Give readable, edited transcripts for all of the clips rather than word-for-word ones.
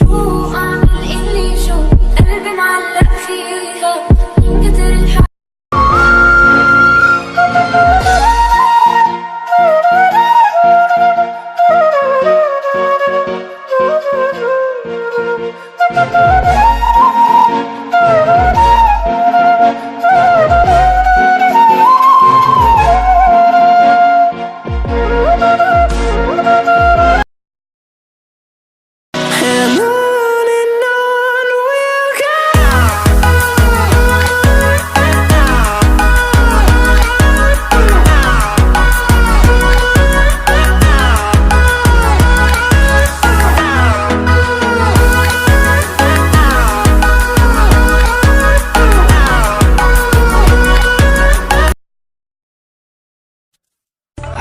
شو أعمل اللي شو قلبي معلق فيها من كتر الحب.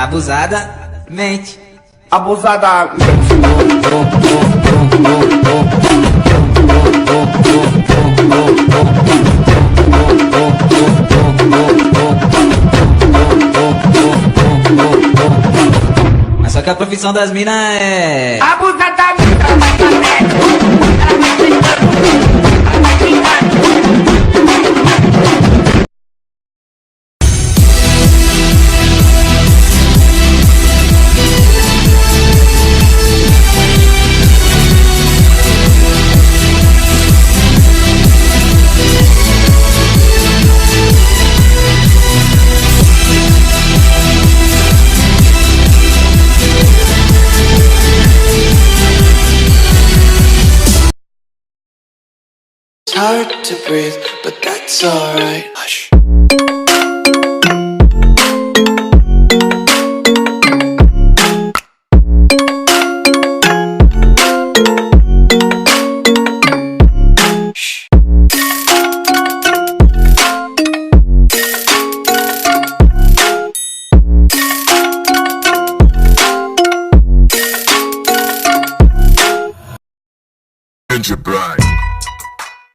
Abusada, mente. Abusada. Mas só que a profissão das minas é... Abusadamente. It's hard to breathe, but that's alright. Hush. Enterprise.